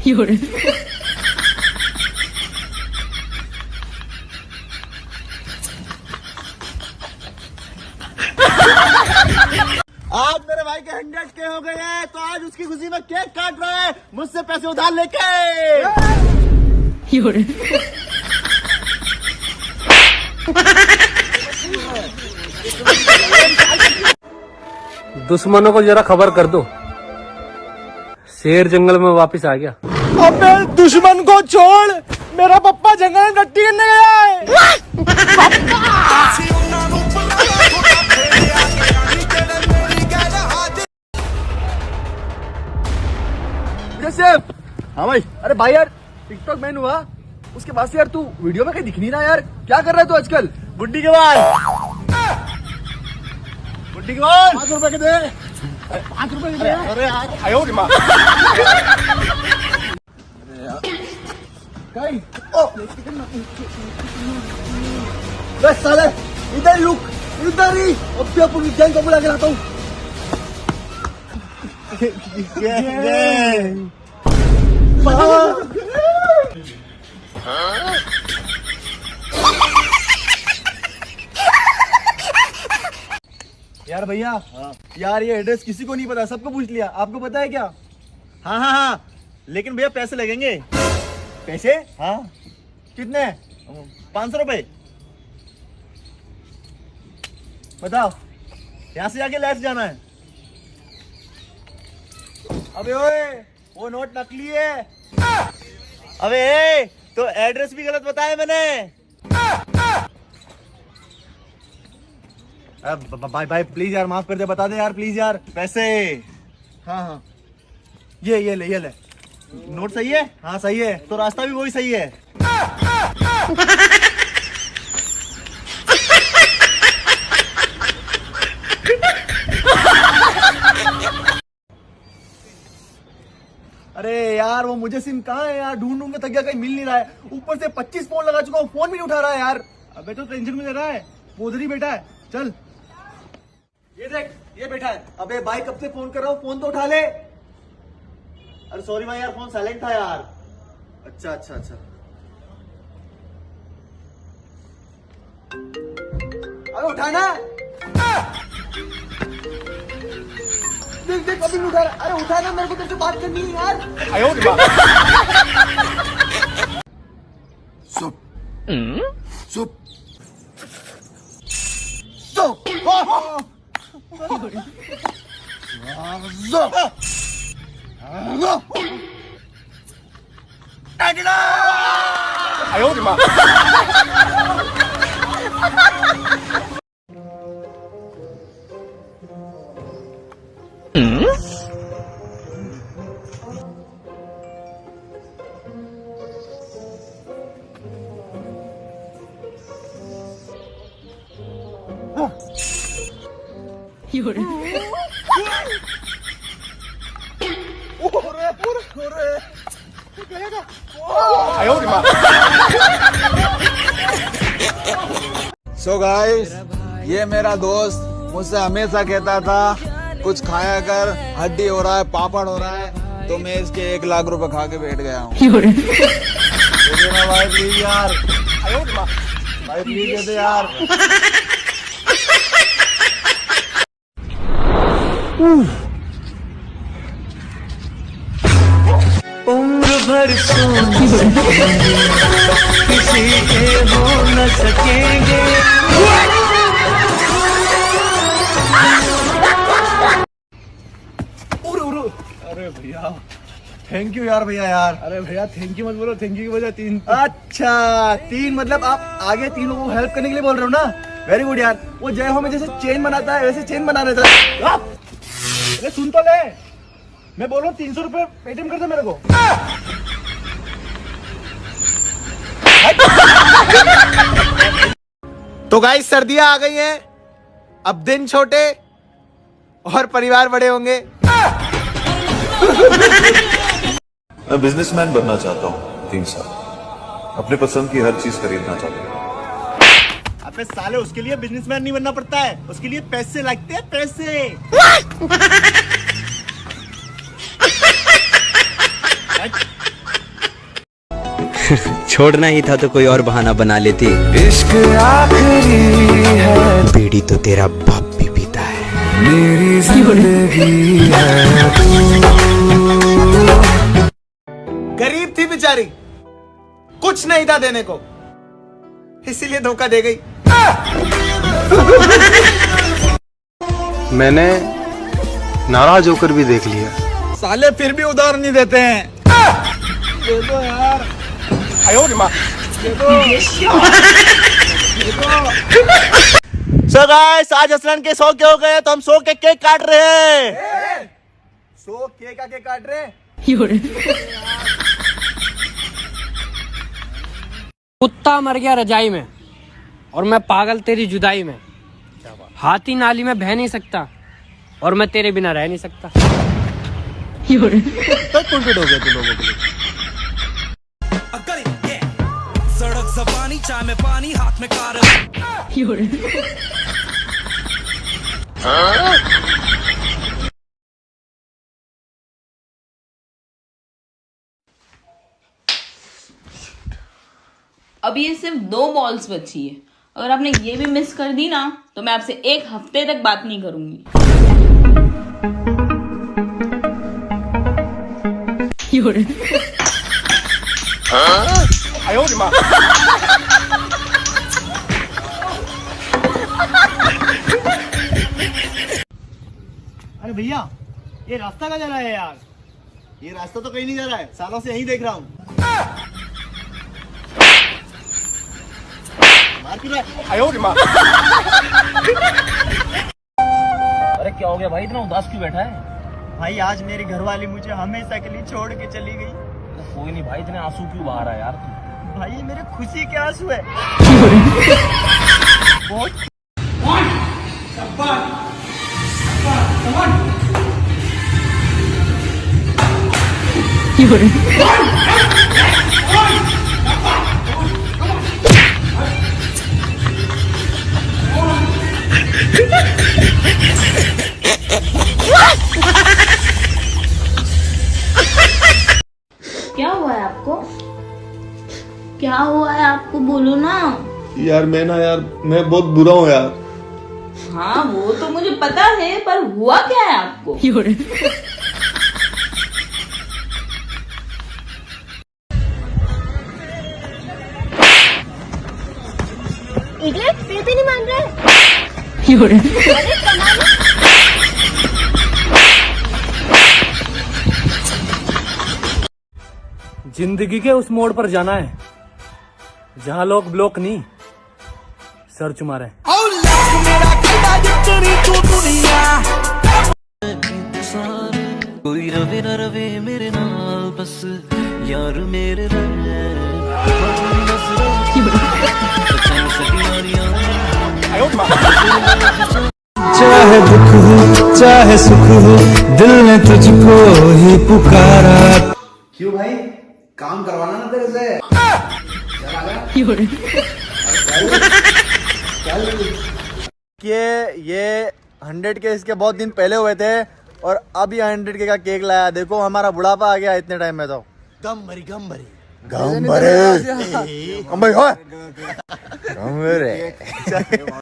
आज मेरे भाई के 100K हो गए हैं, तो आज उसकी खुशी में केक काट रहा है मुझसे पैसे उधार लेके। दुश्मनों को जरा खबर कर दो, शेर जंगल में वापस आ गया। अबे दुश्मन को छोड़, मेरा पप्पा जंगल में टट्टी करने गया है। हाँ भाई। अरे भाई यार, टिकटॉक मैन हुआ उसके बाद से यार तू वीडियो में कहीं दिख नहीं रहा यार, क्या कर रहा है तू आजकल? बुड्ढी के बाद 5 रुपए के दे। 5 रुपए के दे। अरे यार आयो माँ। बस साले इधर रुक, इधर ही अब अपन विज्ञान को बुला के लाता हूँ। यार भैया, यार ये एड्रेस किसी को नहीं पता, सबको पूछ लिया, आपको पता है क्या? हाँ हाँ हाँ, लेकिन भैया पैसे लगेंगे। पैसे? हाँ कितने? 500 रुपए। बताओ। यहाँ से जाके लेफ्ट जाना है। अबे ओए, वो नोट नकली है। अबे तो एड्रेस भी गलत बताया मैंने। भाई भाई प्लीज यार माफ कर दे, बता दे यार प्लीज यार। पैसे। हाँ हाँ, ये ले। नोट सही है? हाँ सही है। तो रास्ता भी वही सही है। अरे यार वो मुझे सिम कहाँ है यार, ढूंढ के थक गया, कहीं मिल नहीं रहा है। ऊपर से 25 फोन लगा चुका हूँ, फोन भी नहीं उठा रहा है यार। अबे तो टेंशन में दे रहा है, वो उधर ही बैठा है, चल। ये देख, ये बैठा है। अबे भाई कब से फोन कर रहा हूँ, फोन तो उठा ले। अरे सॉरी भाई यार, फोन साइलेंट था यार। अच्छा। अरे उठाना। देख अभी नहीं उठा रहा। अरे उठाना, मेरे को तेरे से बात करनी है यार। चुप। सो गाइस, ये मेरा दोस्त मुझसे हमेशा कहता था कुछ खाया कर, हड्डी हो रहा है, पापड़ हो रहा है, तो मैं इसके 1 लाख रुपए खा के बैठ गया हूँ। भाई प्लीज यार, भाई प्लीज दे दे यार। उम्र भर सोने किसी के हो न सकेंगे। अरे भैया थैंक यू यार भैया यार। अरे भैया थैंक यू मत बोलो, थैंक यू की वजह 3। अच्छा 3 मतलब आप आगे 3 लोगों को हेल्प करने के लिए बोल रहे हो ना? वेरी गुड यार। वो जय हो में जैसे चेन बनाता है वैसे चेन बना रहे थे। अरे सुन तो ले, मैं बोल रहा हूँ 300 रुपए पेटीएम कर दे मेरे को। तो गाइस सर्दियां आ गई हैं, अब दिन छोटे और परिवार बड़े होंगे। मैं बिजनेसमैन बनना चाहता हूँ 3 साल, अपने पसंद की हर चीज खरीदना चाहता हूँ। अबे साले उसके लिए बिजनेसमैन नहीं बनना पड़ता है, उसके लिए पैसे लगते हैं, पैसे। छोड़ना ही था तो कोई और बहाना बना लेती। इश्क आखिरी है, बीड़ी तो तेरा बाप भी पीता है। मेरी जिंदगी है तू। गरीब थी बेचारी, कुछ नहीं था देने को, इसीलिए धोखा दे गई। मैंने नाराज होकर भी देख लिया। साले फिर भी उधार नहीं देते हैं। दे दो यार। सो गाइस, आज असलन के 100 के हो गए तो हम 100 के केक काट रहे हैं। 100 केक आके काट रहे। कुत्ता मर गया रजाई में और मैं पागल तेरी जुदाई में। हाथी नाली में बह नहीं सकता और मैं तेरे बिना रह नहीं सकता। कॉन्फिडेंट हो गया तू लोगों के लिए। सड़क ज़बानी, चाय में पानी, हाथ में कार। अब ये सिर्फ 2 बॉल्स बची है। अगर आपने ये भी मिस कर दी ना तो मैं आपसे 1 हफ्ते तक बात नहीं करूंगी। अरे भैया, ये रास्ता कहाँ जा रहा है यार? ये रास्ता तो कहीं नहीं जा रहा है, सालों से यहीं देख रहा हूँ। मार क्यों रहा है? अरे क्या हो गया भाई, इतना उदास क्यों बैठा है? भाई आज मेरी घरवाली मुझे हमेशा के लिए छोड़ के चली गई। कोई नहीं भाई, इतने आंसू क्यों बहा रहा है यार? भाई ये मेरे खुशी के आंसू है। क्या हुआ है आपको? क्या हुआ है आपको, बोलो ना। यार मैं बहुत बुरा हूँ यार। हाँ वो तो मुझे पता है, पर हुआ क्या है आपको? फिर भी नहीं मान रहे। जिंदगी के उस मोड़ पर जाना है जहां लोग ब्लॉक नहीं, सर चुमा रहे हैं। कोई रवे न रवे मेरे नाल बस यार मेरे चाहे दुख हो चाहे सुख हो, दिल ने तुझको ही पुकारा। क्यों भाई, काम करवाना ना तेरे से? ये 100 के इसके बहुत दिन पहले हुए थे और अब ये 100 के का केक लाया। देखो हमारा बुढ़ापा आ गया इतने टाइम में। तो गम भरे